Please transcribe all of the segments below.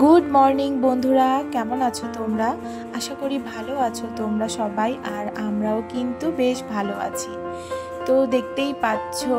Good morning बंधुरा केमन आछो तोमरा आशा करी भालो आछो तोमरा सबाई और आमराओ किन्तु बेश भालो आछि। तो देखतेई पाच्छो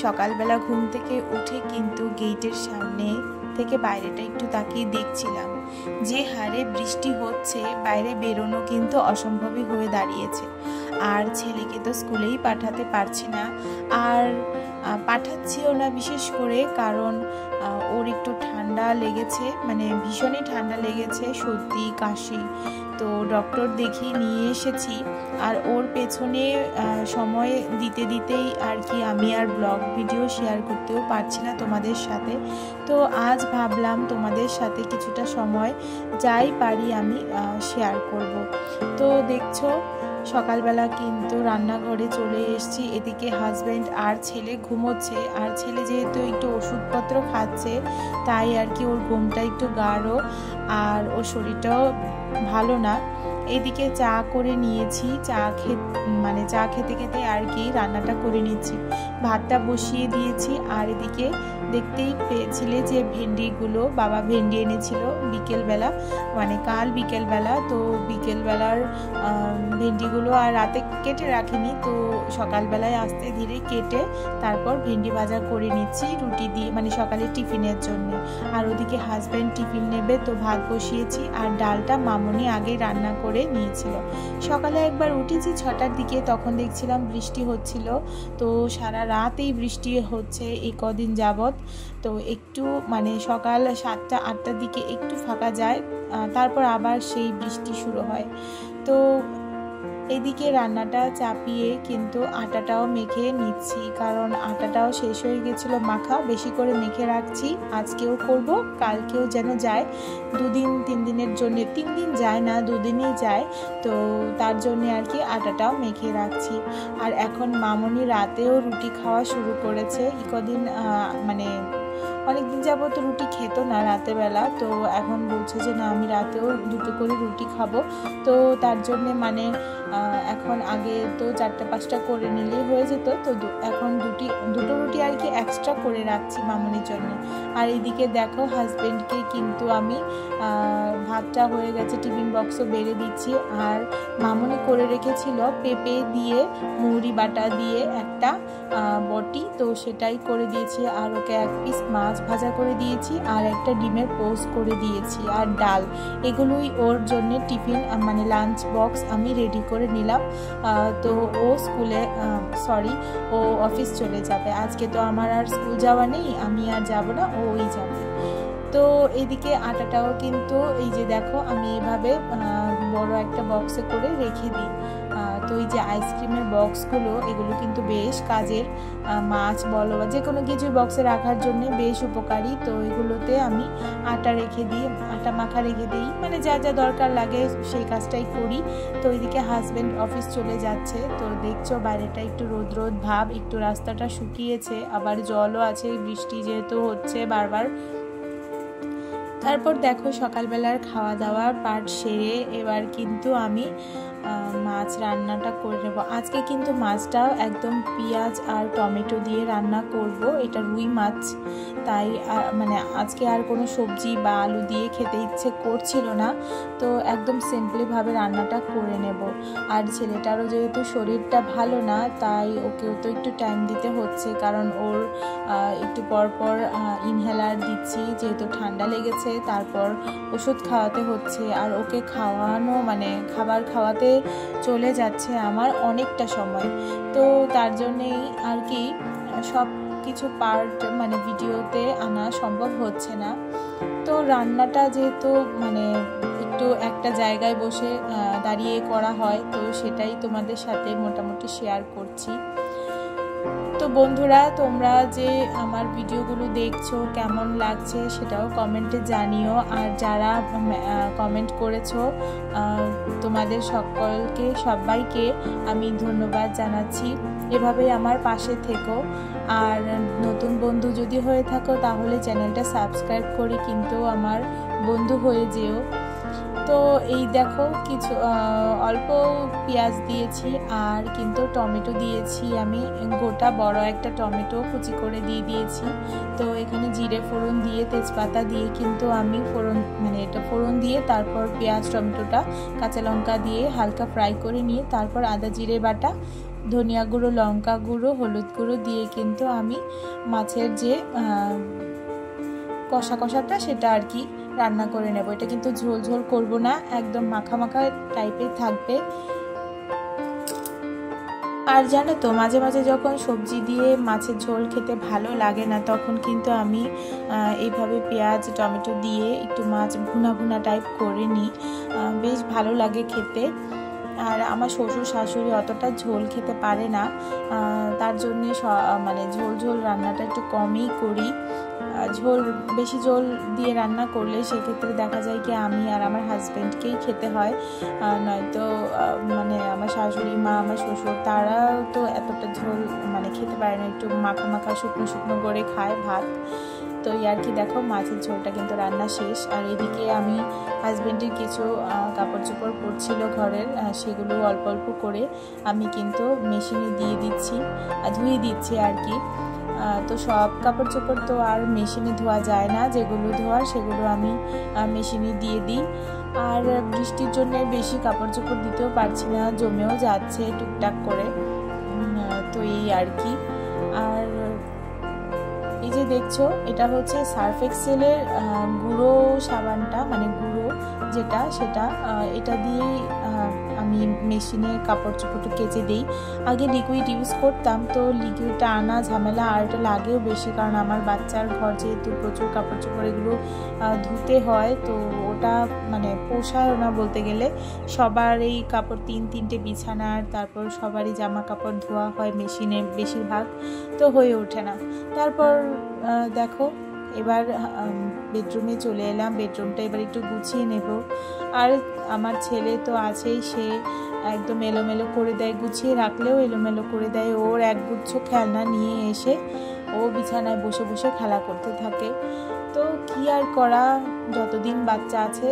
सकाल बेला घुम थेके उठे किन्तु गेटेर सामने থেকে বাইরেটা একটু তাকিয়ে দেখছিলাম যে হারে বৃষ্টি হচ্ছে বাইরে বেরোনো কিন্তু অসম্ভবই হয়ে দাঁড়িয়েছে। আর ছেলেকে তো স্কুলেই পাঠাতে পারছি না, আর পাঠাচ্ছিও না বিশেষ করে কারণ ওর একটু ঠান্ডা লেগেছে, মানে ভীষণই ঠান্ডা লেগেছে, সর্দি কাশি। তো ডক্টর দেখিয়ে নিয়ে এসেছি আর ওর পেছনে সময় দিতে দিতেই আর কি আমি আর ব্লগ ভিডিও শেয়ার করতেও পারছি না তোমাদের সাথে। তো আজ ভাবলাম তোমাদের সাথে কিছুটা সময় যাই পারি আমি শেয়ার করব। তো দেখছো সকালবেলা কিন্তু রান্নাঘরে চলে এসেছি, এদিকে হাজব্যান্ড আর ছেলে ঘুমোচ্ছে, আর ছেলে যেহেতু একটু ওষুধপত্র খাচ্ছে তাই আর কি ওর ঘুমটা একটু গাঢ় আর ওর শরীরটাও ভালো না। এদিকে চা করে নিয়েছি, চা খেতে খেতে আর কি রান্নাটা করে নিচ্ছি, ভাতটা বসিয়ে দিয়েছি। আর এদিকে দেখতেই পেয়েছিলে যে ভেন্ডিগুলো বাবা ভেন্ডি এনেছিল বিকেলবেলা, মানে কাল বিকেলবেলা। তো বিকেলবেলার ভেন্ডিগুলো আর রাতে কেটে রাখিনি, তো সকালবেলায় আস্তে ধীরে কেটে তারপর ভেন্ডি ভাজা করে নিচ্ছি রুটি দিয়ে, মানে সকালে টিফিনের জন্য। আর ওদিকে হাজব্যান্ড টিফিন নেবে, তো ভাত বসিয়েছি আর ডালটা মামনি আগে রান্না করে নিয়েছিল। সকালে একবার উঠেছি 6টার দিকে, তখন দেখছিলাম বৃষ্টি হচ্ছিল, তো সারা রাত এই বৃষ্টি হচ্ছে এই কদিন যাবৎ। তো একটু মানে সকাল 7টা 8টার দিকে একটু ফাঁকা যায়, তারপর আবার সেই বৃষ্টি শুরু হয়। তো এদিকে রান্নাটা চাপিয়ে কিন্তু আটাটাও মেখে নিচ্ছি, কারণ আটাটাও শেষ হয়ে গেছিলো মাখা, বেশি করে মেখে রাখছি, আজকেও করব কালকেও যেন যায়, 2-3 দিনের জন্য, 3 দিন যায় না 2 দিনই যায়। তো তার জন্য আর কি আটাটাও মেখে রাখছি। আর এখন মামনি রাতেও রুটি খাওয়া শুরু করেছে, এই কদিন মানে অনেকদিন যাবত রুটি খেত না রাতের বেলা, তো এখন বলছে যে না আমি রাতেও 2টো করে রুটি খাবো। তো তার জন্যে মানে এখন আগে তো 4টা-5টা করে নিলেই হয়ে যেত, তো এখন দুটো রুটি আর কি এক্সট্রা করে রাখছি মামনির জন্য। আর এইদিকে দেখো হাজব্যান্ডকে কিন্তু আমি ভাতটা হয়ে গেছে টিফিন বক্সও বেড়ে দিচ্ছি, আর মামনি করে রেখেছিল পেঁপে দিয়ে মুড়ি বাটা দিয়ে একটা বটি, তো সেটাই করে দিয়েছি। আর ওকে 1 পিস মাছ ভাজা করে দিয়েছি আর একটা ডিমের পোস্ট করে দিয়েছি আর ডাল, এগুলোই ওর জন্য টিফিন মানে লাঞ্চ বক্স আমি রেডি করে নিলাম। তো ও ও অফিস চলে যাবে, আজকে তো আমার আর স্কুল যাওয়া নেই, আমি আর যাব না, ওই যাবে। তো এদিকে আটাটাও কিন্তু এই যে দেখো আমি এইভাবে বড় একটা বক্সে করে রেখে দিই। তো এই যে আইসক্রিমের বক্সগুলো এগুলো কিন্তু বেশ কাজের, মাছ বলো বা যে কোনো কিছু বক্সে রাখার জন্য বেশ উপকারী। তো এগুলোতে আমি আটা রেখে দিই, আটা মাখা রেখে দিই, মানে যা যা দরকার লাগে সেই কাজটাই করি। তো এদিকে হাজব্যান্ড অফিস চলে যাচ্ছে, তো দেখছো বাইরেটা একটু রোদ রোদ ভাব, একটু রাস্তাটা শুকিয়েছে, আবার জলও আছে বৃষ্টি যেহেতু হচ্ছে বারবার। তারপর দেখো সকালবেলার খাওয়া দাওয়ার পার্ট সেরে এবার কিন্তু আমি মাছ রান্নাটা করে নেব। আজকে কিন্তু মাছটাও একদম পেঁয়াজ আর টমেটো দিয়ে রান্না করব, এটা রুই মাছ, তাই মানে আজকে আর কোনো সবজি বা আলু দিয়ে খেতে ইচ্ছে করছিল না, তো একদম সিম্পলিভাবে রান্নাটা করে নেব। আর ছেলেটারও যেহেতু শরীরটা ভালো না, তাই ওকেও তো একটু টাইম দিতে হচ্ছে, কারণ ওর একটু পরপর ইনহেলার দিচ্ছি যেহেতু ঠান্ডা লেগেছে, তারপর ওষুধ খাওয়াতে হচ্ছে, আর ওকে খাওয়ানো মানে খাবার খাওয়াতে চলে যাচ্ছে আমার অনেকটা সময়। তো তার জন্যেই আর কি সব কিছু পার্ট মানে ভিডিওতে আনা সম্ভব হচ্ছে না। তো রান্নাটা যেহেতু মানে একটু একটা জায়গায় বসে দাঁড়িয়ে করা হয়, তো সেটাই তোমাদের সাথে মোটামুটি শেয়ার করছি। তো বন্ধুরা তোমরা যে আমার ভিডিওগুলো দেখছো কেমন লাগছে সেটাও কমেন্টে জানিও, আর যারা কমেন্ট করেছো তোমাদের সবাইকে আমি ধন্যবাদ জানাচ্ছি, এভাবেই আমার পাশে থেকো। আর নতুন বন্ধু যদি হয়ে থাকো তাহলে চ্যানেলটা সাবস্ক্রাইব করে কিন্তু আমার বন্ধু হয়ে যেও। তো এই দেখো কিছু অল্প পেঁয়াজ দিয়েছি আর কিন্তু টমেটো দিয়েছি, আমি গোটা বড় একটা টমেটো কুচি করে দিয়ে দিয়েছি। তো এখানে জিরে ফোড়ন দিয়ে তেজপাতা দিয়ে কিন্তু আমি এটা ফোড়ন দিয়ে তারপর পেঁয়াজ টমেটোটা কাঁচা লঙ্কা দিয়ে হালকা ফ্রাই করে নিয়ে তারপর আদা জিরে বাটা, ধনিয়া গুঁড়ো, লঙ্কা গুঁড়ো, হলুদ গুঁড়ো দিয়ে কিন্তু আমি মাছের যে কষাটা সেটা আর কি রান্না করে নেব। এটা কিন্তু ঝোল ঝোল করব না, একদম মাখা মাখা টাইপের থাকবে। আর জানো তো মাঝে মাঝে যখন সবজি দিয়ে মাছের ঝোল খেতে ভালো লাগে না, তখন কিন্তু আমি এইভাবে পেঁয়াজ টমেটো দিয়ে একটু মাছ ভুনা ভুনা টাইপ করে নিই, বেশ ভালো লাগে খেতে। আর আমার শ্বশুর শাশুড়ি অতটা ঝোল খেতে পারে না, তার জন্যে ঝোল ঝোল রান্নাটা একটু কমই করি। বেশি ঝোল দিয়ে রান্না করলে সেক্ষেত্রে দেখা যায় কি আমি আর আমার হাজব্যান্ডকেই খেতে হয়, নয়তো আমার শাশুড়ি মা, আমার শ্বশুর তারাও তো এতটা ঝোল খেতে পারে না, একটু মাখা মাখা শুকনো শুকনো করে খায় ভাত। তো আর কি দেখো মাছের ঝোলটা কিন্তু রান্না শেষ। আর এদিকে আমি হাজব্যান্ডের কিছু কাপড় চোপড় পরছিল ঘরের, সেগুলো অল্প অল্প করে আমি কিন্তু মেশিনে দিয়ে দিচ্ছি, ধুয়ে দিচ্ছি আর কি। তো সব কাপড় চোপড় তো আর মেশিনে ধোয়া যায় না, যেগুলো ধোয়ার সেগুলো আমি মেশিনে দিয়ে দিই। আর বৃষ্টির জন্য বেশি কাপড় চোপড় দিতেও পারছি না, জমেও যাচ্ছে টুকটাক করে। তো এই আর কি। আর এই যে দেখছো এটা হচ্ছে সার্ফ এক্সেলের গুঁড়ো সাবানটা, গুঁড়ো যেটা সেটা এটা দিয়ে আমি মেশিনে কাপড় চোপড় কেচে দিই। আগে লিকুইড ইউজ করতাম, তো লিকুইডটা আনা ঝামেলা আর এটা লাগেও বেশি, কারণ আমার বাচ্চার ঘর যেহেতু প্রচুর কাপড় চোপড় এগুলো ধুতে হয়, তো ওটা পোষায় না বলতে গেলে। সবার এই কাপড় তিনটে বিছানার, তারপর সবারই জামা কাপড় ধোয়া হয় মেশিনে বেশিরভাগ, তো হয়ে ওঠে না। তারপর দেখো এবার বেডরুমে চলে এলাম, বেডরুমটা এবার একটু গুছিয়ে নেব। আর আমার ছেলে তো আছেই, সে একদম এলোমেলো করে দেয়, গুছিয়ে রাখলেও এলোমেলো করে দেয়। ওর একগুচ্ছ খেলনা নিয়ে এসে ও বিছানায় বসে বসে খেলা করতে থাকে। তো কি আর করা, যতদিন বাচ্চা আছে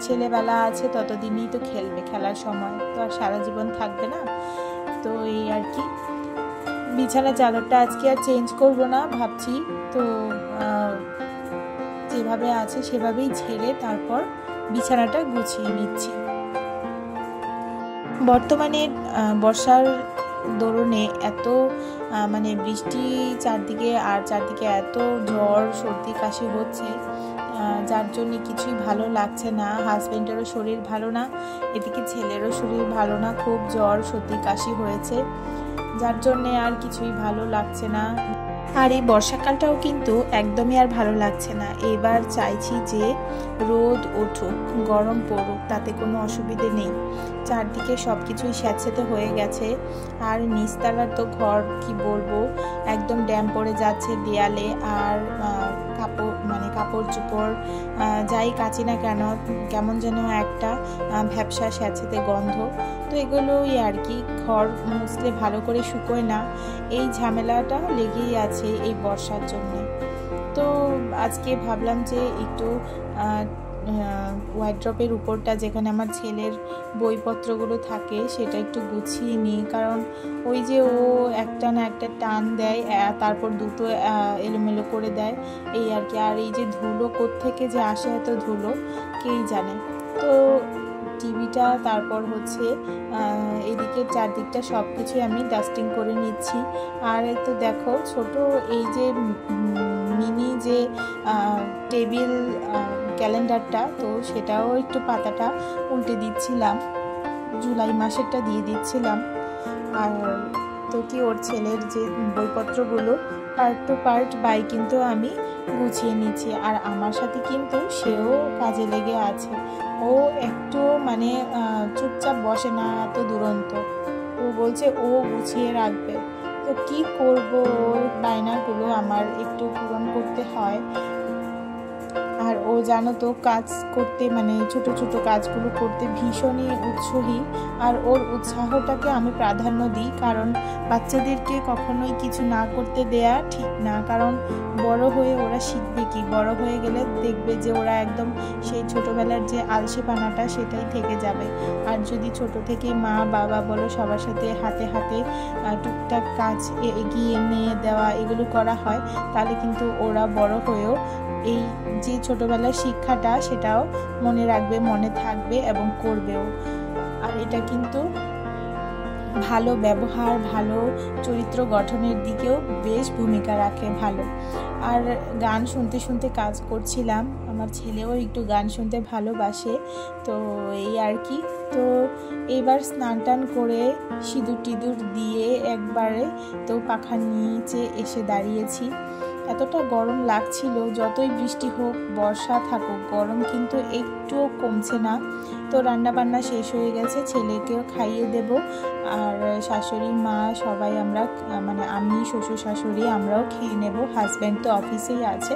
ছেলেবেলা আছে ততদিনই তো খেলবে, খেলার সময় তো আর সারা জীবন থাকবে না। তো এই আর কি, বিছানা চাদরটা আজকে আর চেঞ্জ করব না ভাবছি, তো যেভাবে আছে সেভাবেই ঝেড়ে তারপর বিছানাটা গুছিয়ে নিচ্ছি। বর্তমানে বর্ষার দরুনে এত বৃষ্টি চারদিকে, আর চারদিকে এত জ্বর সর্দি কাশি হচ্ছে, যার জন্য কিছুই ভালো লাগছে না। হাজব্যান্ডেরও শরীর ভালো না, এদিকে ছেলেরও শরীর ভালো না, খুব জ্বর সর্দি কাশি হয়েছে, যার জন্যে আর কিছুই ভালো লাগছে না। আর এই বর্ষাকালটাও কিন্তু একদমই আর ভালো লাগছে না। এবার চাইছি যে রোদ উঠুক, গরম পড়ুক, তাতে কোনো অসুবিধে নেই। চারদিকে সব কিছুই স্যাঁতসেঁতে হয়ে গেছে, আর নিচতলার তো ঘর কি বলবো, একদম ড্যাম পড়ে যাচ্ছে দেয়ালে। আর কাপড় চোপড় যাই কাচি না কেন, কেমন যেন একটা ভ্যাপসা স্যাঁতসেঁতে গন্ধ। তো এগুলোই আর কি, ঘর মুছলে ভালো করে শুকোয় না, এই ঝামেলাটা লেগেই আছে এই বর্ষার জন্য। তো আজকে ভাবলাম যে একটু ওয়ার্ড্রপের উপরটা, যেখানে আমার ছেলের বইপত্রগুলো থাকে, সেটা একটু গুছিয়ে নিই, কারণ ওই যে ও একটা না একটা টান দেয়, তারপর দুটো এলোমেলো করে দেয়, এই আর কি। আর এই যে ধুলো কোত্থেকে যে আসে, এত ধুলো কেই জানে। তো টিভিটা, তারপর হচ্ছে এদিকে চারদিকটা সব কিছুই আমি ডাস্টিং করে নিচ্ছি। আর এই তো দেখো ছোট এই যে মিনি যে টেবিল ক্যালেন্ডারটা, তো সেটাও একটু পাতাটা উল্টে দিচ্ছিলাম, জুলাই মাসেরটা দিয়ে দিচ্ছিলাম। আর তো কি ওর ছেলের যে বইপত্রগুলো পার্ট টু পার্ট বাই কিন্তু আমি গুছিয়ে নিচ্ছি। আর আমার সাথে কিন্তু সেও কাজে লেগে আছে, ও একটু চুপচাপ বসে না, এত দুরন্ত। ও বলছে ও গুছিয়ে রাখবে, তো কি করব, ওর বায়নাগুলো আমার একটু পূরণ করতে হয়। আর ও জানো তো কাজ করতে মানে ছোট ছোট কাজগুলো করতে ভীষণই উৎসাহী। আর ওর উৎসাহটাকে আমি প্রাধান্য দিই, কারণ বাচ্চাদেরকে কখনোই কিছু না করতে দেয়া ঠিক না, কারণ বড় হয়ে ওরা শিখবে কি, বড় হয়ে গেলে দেখবে যে ওরা একদম সেই ছোটোবেলার যে আলসেপানাটা সেটাই থেকে যাবে। আর যদি ছোট থেকে মা বাবা বলো সবার সাথে হাতে হাতে টুকটাক কাজ এগিয়ে নিয়ে দেওয়া এগুলো করা হয়, তাহলে কিন্তু ওরা বড় হয়েও এই যে ছোটবেলার শিক্ষাটা সেটাও মনে রাখবে, মনে থাকবে এবং করবেও। আর এটা কিন্তু ভালো ব্যবহার, ভালো চরিত্র গঠনের দিকেও বেশ ভূমিকা রাখে ভালো। আর গান শুনতে শুনতে কাজ করছিলাম, আমার ছেলেও একটু গান শুনতে ভালোবাসে, তো এই আর কি। তো এবার স্নান টান করে সিঁদুর টিঁদুর দিয়ে একবারে তো পাখার নিচে এসে দাঁড়িয়েছি। এতটা গরম লাগছিল, যতই বৃষ্টি হোক বর্ষা থাকুক গরম কিন্তু একটুও কমছে না। তো রান্না বান্না শেষ হয়ে গেছে, ছেলেকেও খাইয়ে দেব, আর শাশুড়ি মা সবাই আমরা মানে আমি শ্বশুর শাশুড়ি আমরাও খেয়ে নেব, হাজব্যান্ড তো অফিসেই আছে।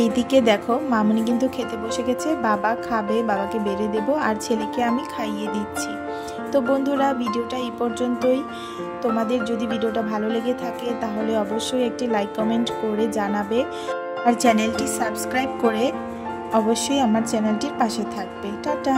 এইদিকে দেখো মামুনি কিন্তু খেতে বসে গেছে, বাবা খাবে, বাবাকে বেড়ে দেব আর ছেলেকে আমি খাইয়ে দিচ্ছি। তো বন্ধুরা ভিডিওটা এই পর্যন্তই। তোমাদের যদি ভিডিওটা ভালো লেগে থাকে তাহলে অবশ্যই একটি লাইক কমেন্ট করে জানাবে, আর চ্যানেলটি সাবস্ক্রাইব করে অবশ্যই আমার চ্যানেলটির পাশে থাকবে। টাটা।